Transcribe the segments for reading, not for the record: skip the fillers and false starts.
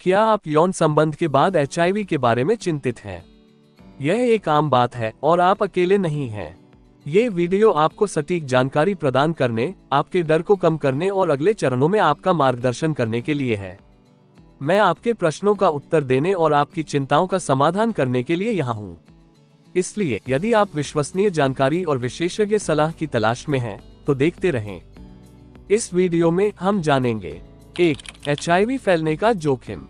क्या आप यौन संबंध के बाद एचआईवी के बारे में चिंतित हैं? यह एक आम बात है और आप अकेले नहीं हैं। ये वीडियो आपको सटीक जानकारी प्रदान करने, आपके डर को कम करने और अगले चरणों में आपका मार्गदर्शन करने के लिए है। मैं आपके प्रश्नों का उत्तर देने और आपकी चिंताओं का समाधान करने के लिए यहाँ हूँ। इसलिए यदि आप विश्वसनीय जानकारी और विशेषज्ञ सलाह की तलाश में हैं, तो देखते रहें। इस वीडियो में हम जानेंगे 1. एचआईवी फैलने का जोखिम।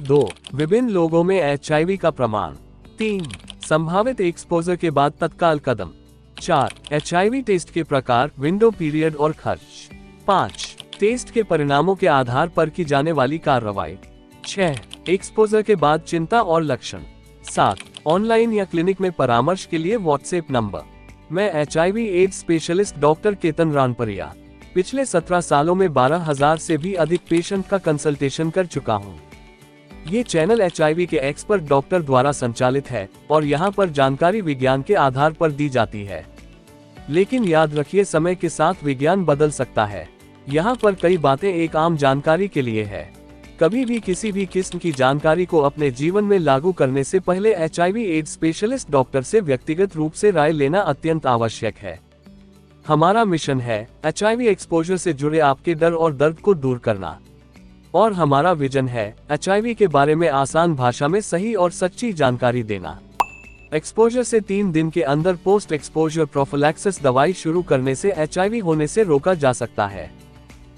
2. विभिन्न लोगों में एचआईवी का प्रमाण। 3. संभावित एक्सपोजर के बाद तत्काल कदम। 4. एचआईवी टेस्ट के प्रकार, विंडो पीरियड और खर्च। 5. टेस्ट के परिणामों के आधार पर की जाने वाली कार्रवाई। 6. एक्सपोजर के बाद चिंता और लक्षण। 7. ऑनलाइन या क्लिनिक में परामर्श के लिए व्हाट्सएप नंबर। मैं HIV AIDS specialist doctor Ketan Ranpariya पिछले 17 सालों में 12,000 से भी अधिक पेशेंट का कंसल्टेशन कर चुका हूँ। ये चैनल एचआईवी के एक्सपर्ट डॉक्टर द्वारा संचालित है और यहाँ पर जानकारी विज्ञान के आधार पर दी जाती है। लेकिन याद रखिए, समय के साथ विज्ञान बदल सकता है। यहाँ पर कई बातें एक आम जानकारी के लिए है। कभी भी किसी भी किस्म की जानकारी को अपने जीवन में लागू करने से पहले एचआईवी एड्स स्पेशलिस्ट डॉक्टर से व्यक्तिगत रूप से राय लेना अत्यंत आवश्यक है। हमारा मिशन है एचआईवी एक्सपोजर से जुड़े आपके डर और दर्द को दूर करना, और हमारा विजन है एचआईवी के बारे में आसान भाषा में सही और सच्ची जानकारी देना। एक्सपोजर से 3 दिन के अंदर पोस्ट एक्सपोजर प्रोफिलैक्सिस दवाई शुरू करने से एचआईवी होने से रोका जा सकता है।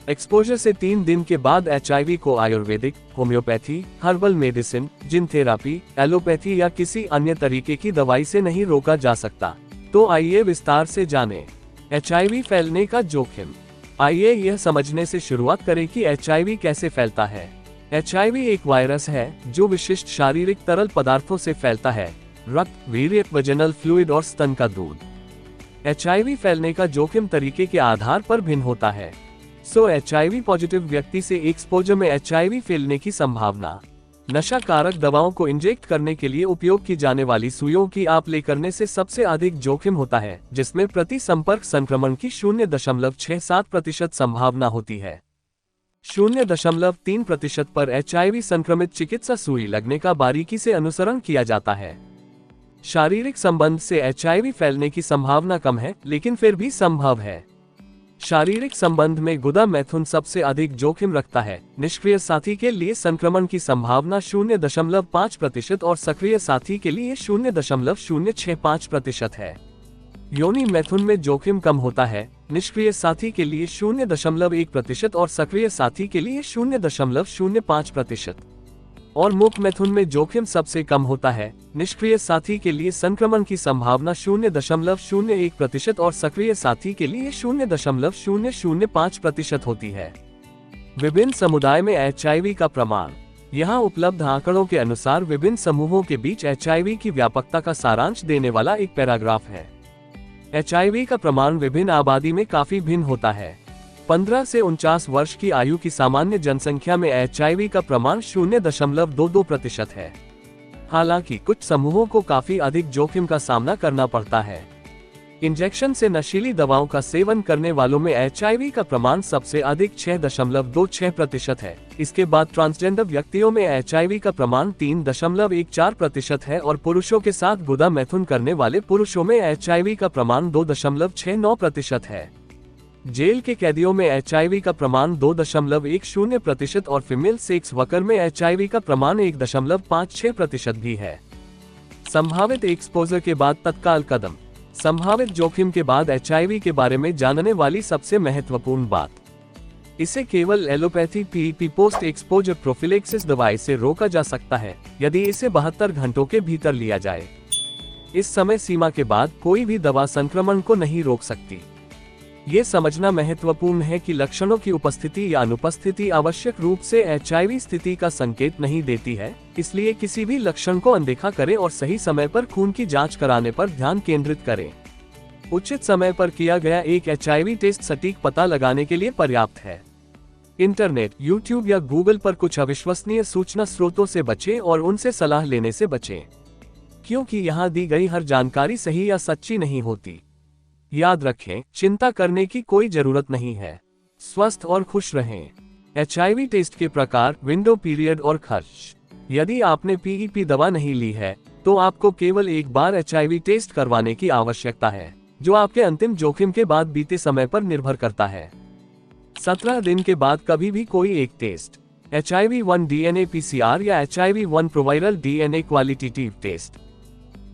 एक्सपोजर से 3 दिन के बाद एचआईवी को आयुर्वेदिक, होम्योपैथी, हर्बल मेडिसिन, जिन थेरापी, एलोपैथी या किसी अन्य तरीके की दवाई से नहीं रोका जा सकता। तो आइए विस्तार से जानें एचआईवी फैलने का जोखिम। आइए यह समझने से शुरुआत करें कि एचआईवी कैसे फैलता है। एचआईवी एक वायरस है जो विशिष्ट शारीरिक तरल पदार्थों से फैलता है, रक्त, वीर्य, वजनल फ्लूइड और स्तन का दूध। एचआईवी फैलने का जोखिम तरीके के आधार पर भिन्न होता है। एचआईवी पॉजिटिव व्यक्ति से एक्सपोजर में एचआईवी फैलने की संभावना। नशा कारक दवाओं को इंजेक्ट करने के लिए उपयोग की जाने वाली सुइयों की आप ले करने से सबसे अधिक जोखिम होता है, जिसमें प्रति संपर्क संक्रमण की 0.67% संभावना होती है। 0.3% पर एचआईवी संक्रमित चिकित्सा सुई लगने का बारीकी से अनुसरण किया जाता है। शारीरिक संबंध से एचआईवी फैलने की संभावना कम है, लेकिन फिर भी संभव है। शारीरिक संबंध में गुदा मैथुन सबसे अधिक जोखिम रखता है। निष्क्रिय साथी के लिए संक्रमण की संभावना 0.5% और सक्रिय साथी के लिए 0.065% है। योनि मैथुन में जोखिम कम होता है। निष्क्रिय साथी के लिए 0.1% और सक्रिय साथी के लिए 0.05%। और मुख मैथुन में जोखिम सबसे कम होता है। निष्क्रिय साथी के लिए संक्रमण की संभावना 0.01% और सक्रिय साथी के लिए 0.005% होती है। विभिन्न समुदाय में एचआईवी का प्रमाण। यहाँ उपलब्ध आंकड़ों के अनुसार विभिन्न समूहों के बीच एचआईवी की व्यापकता का सारांश देने वाला एक पैराग्राफ है। एचआईवी का प्रमाण विभिन्न आबादी में काफी भिन्न होता है। 15 से 49 वर्ष की आयु की सामान्य जनसंख्या में एचआईवी का प्रमाण 0.22% है। हालांकि कुछ समूहों को काफी अधिक जोखिम का सामना करना पड़ता है। इंजेक्शन से नशीली दवाओं का सेवन करने वालों में एचआईवी का प्रमाण सबसे अधिक 6.26% है। इसके बाद ट्रांसजेंडर व्यक्तियों में एचआईवी का प्रमाण 3.14% है और पुरुषों के साथ गुदा मैथुन करने वाले पुरुषों में एचआईवी का प्रमाण 2.69% है। जेल के कैदियों में एचआईवी का प्रमाण 2.10% और फीमेल सेक्स वर्कर में एचआईवी का प्रमाण 1.56% भी है। संभावित एक्सपोजर के बाद तत्काल कदम। संभावित जोखिम के बाद एचआईवी के बारे में जानने वाली सबसे महत्वपूर्ण बात। इसे केवल allopathy PEP post exposure prophylaxis दवाई से रोका जा सकता है, यदि इसे 72 घंटों के भीतर लिया जाए। इस समय सीमा के बाद कोई भी दवा संक्रमण को नहीं रोक सकती। ये समझना महत्वपूर्ण है कि लक्षणों की उपस्थिति या अनुपस्थिति आवश्यक रूप से एचआईवी स्थिति का संकेत नहीं देती है, इसलिए किसी भी लक्षण को अनदेखा करें और सही समय पर खून की जांच कराने पर ध्यान केंद्रित करें। उचित समय पर किया गया एक एचआईवी टेस्ट सटीक पता लगाने के लिए पर्याप्त है। इंटरनेट, यूट्यूब या गूगल पर कुछ अविश्वसनीय सूचना स्रोतों से बचें और उनसे सलाह लेने से बचें, क्योंकि यहाँ दी गई हर जानकारी सही या सच्ची नहीं होती। याद रखें, चिंता करने की कोई जरूरत नहीं है। स्वस्थ और खुश रहें। HIV टेस्ट के प्रकार, विंडो पीरियड और खर्च। यदि आपने PEP दवा नहीं ली है तो आपको केवल एक बार HIV टेस्ट करवाने की आवश्यकता है, जो आपके अंतिम जोखिम के बाद बीते समय पर निर्भर करता है। 17 दिन के बाद कभी भी कोई एक टेस्ट, HIV-1 DNA PCR या HIV-1 प्रोवायरल DNA क्वालिटेटिव टेस्ट।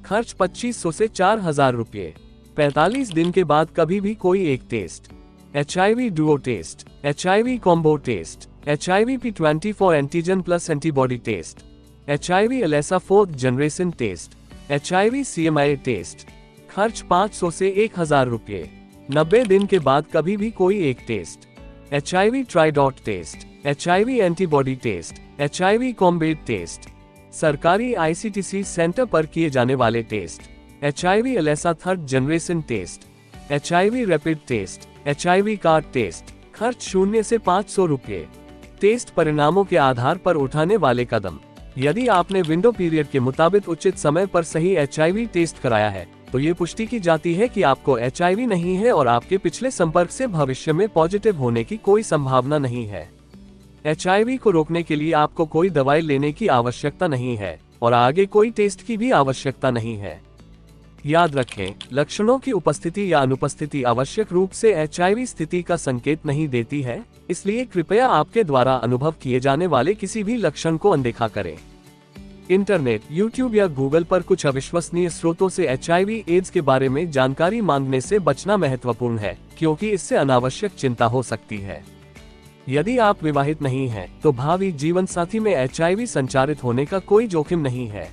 खर्च 2500 से 4000 रुपये। 45 दिन के बाद कभी भी कोई एक test, HIV duo test, HIV combo test, HIV P24 antigen plus antibody test, HIV ELISA 4th generation test, HIV CMI test. खर्च 500 से 1000 रुपये। 90 दिन के बाद कभी भी कोई एक test, HIV tridot test, HIV antibody test, HIV combat test. सरकारी ICTC सेंटर पर किए जाने वाले test, HIV ELISA 3rd generation test, HIV rapid test, HIV card test. खर्च 0 से 500 रुपये। टेस्ट परिणामों के आधार पर उठाने वाले कदम। यदि आपने विंडो पीरियड के मुताबिक उचित समय पर सही HIV टेस्ट कराया है तो ये पुष्टि की जाती है कि आपको HIV नहीं है और आपके पिछले संपर्क से भविष्य में पॉजिटिव होने की कोई संभावना नहीं है। HIV को रोकने के लिए आपको कोई दवाई लेने की आवश्यकता नहीं है और आगे कोई टेस्ट की भी आवश्यकता नहीं है। याद रखें, लक्षणों की उपस्थिति या अनुपस्थिति आवश्यक रूप से HIV स्थिति का संकेत नहीं देती है, इसलिए कृपया आपके द्वारा अनुभव किए जाने वाले किसी भी लक्षण को अनदेखा करें। इंटरनेट, YouTube या गूगल पर कुछ अविश्वसनीय स्रोतों से HIV एड्स के बारे में जानकारी मांगने से बचना महत्वपूर्ण है, क्योंकि इससे अनावश्यक चिंता हो सकती है। यदि आप विवाहित नहीं हैं, तो भावी जीवन साथी में HIV संचारित होने का कोई जोखिम नहीं है।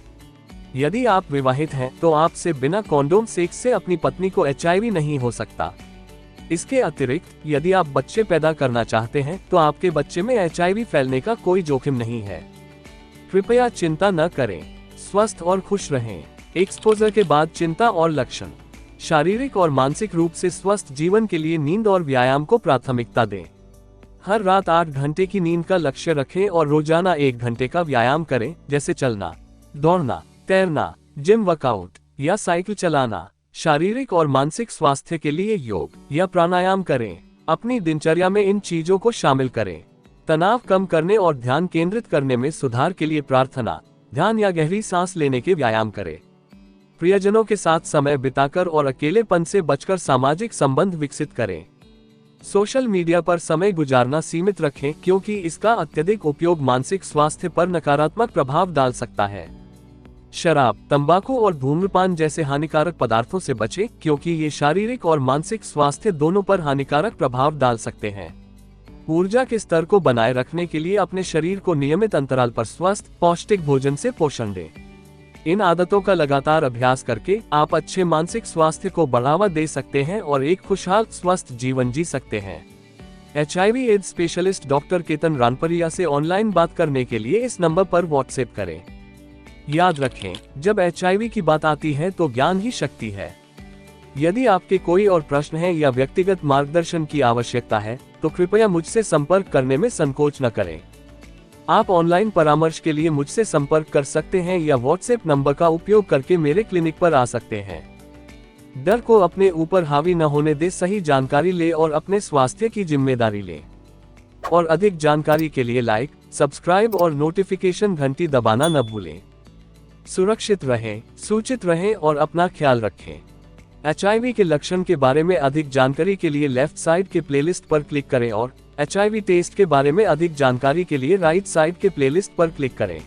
यदि आप विवाहित हैं, तो आपसे बिना कॉन्डोम सेक्स से अपनी पत्नी को HIV नहीं हो सकता। इसके अतिरिक्त, यदि आप बच्चे पैदा करना चाहते हैं, तो आपके बच्चे में HIV फैलने का कोई जोखिम नहीं है। कृपया चिंता न करें, स्वस्थ और खुश रहें। एक्सपोजर के बाद चिंता और लक्षण। शारीरिक और मानसिक रूप से स्वस्थ जीवन के लिए नींद और व्यायाम को प्राथमिकता दें। हर रात 8 घंटे की नींद का लक्ष्य रखें और रोजाना 1 घंटे का व्यायाम करें, जैसे चलना, दौड़ना, तैरना, जिम वर्कआउट या साइकिल चलाना। शारीरिक और मानसिक स्वास्थ्य के लिए योग या प्राणायाम करें। अपनी दिनचर्या में इन चीजों को शामिल करें। तनाव कम करने और ध्यान केंद्रित करने में सुधार के लिए प्रार्थना, ध्यान या गहरी सांस लेने के व्यायाम करें। प्रियजनों के साथ समय बिताकर और अकेलेपन से बचकर सामाजिक संबंध विकसित करें। सोशल मीडिया पर समय गुजारना सीमित रखें, क्योंकि इसका अत्यधिक उपयोग मानसिक स्वास्थ्य पर नकारात्मक प्रभाव डाल सकता है। शराब, तंबाकू और धूम्रपान जैसे हानिकारक पदार्थों से बचें, क्योंकि ये शारीरिक और मानसिक स्वास्थ्य दोनों पर हानिकारक प्रभाव डाल सकते हैं। ऊर्जा के स्तर को बनाए रखने के लिए अपने शरीर को नियमित अंतराल पर स्वस्थ, पौष्टिक भोजन से पोषण दें। इन आदतों का लगातार अभ्यास करके आप अच्छे मानसिक स्वास्थ्य को बढ़ावा दे सकते हैं और एक खुशहाल, स्वस्थ जीवन जी सकते हैं। HIV AIDS specialist doctor Ketan Ranparia से ऑनलाइन बात करने के लिए इस नंबर पर व्हाट्सएप करें। याद रखें, जब HIV की बात आती है तो ज्ञान ही शक्ति है। यदि आपके कोई और प्रश्न है या व्यक्तिगत मार्गदर्शन की आवश्यकता है, तो कृपया मुझसे संपर्क करने में संकोच न करें। आप ऑनलाइन परामर्श के लिए मुझसे संपर्क कर सकते हैं या व्हाट्सएप नंबर का उपयोग करके मेरे क्लिनिक पर आ सकते हैं। डर को अपने ऊपर हावी न होने दे, सही जानकारी ले और अपने स्वास्थ्य की जिम्मेदारी ले। और अधिक जानकारी के लिए लाइक, सब्सक्राइब और नोटिफिकेशन घंटी दबाना न भूलें। सुरक्षित रहें, सूचित रहें और अपना ख्याल रखें। HIV के लक्षण के बारे में अधिक जानकारी के लिए लेफ्ट साइड के प्लेलिस्ट पर क्लिक करें और HIV टेस्ट के बारे में अधिक जानकारी के लिए राइट साइड के प्लेलिस्ट पर क्लिक करें।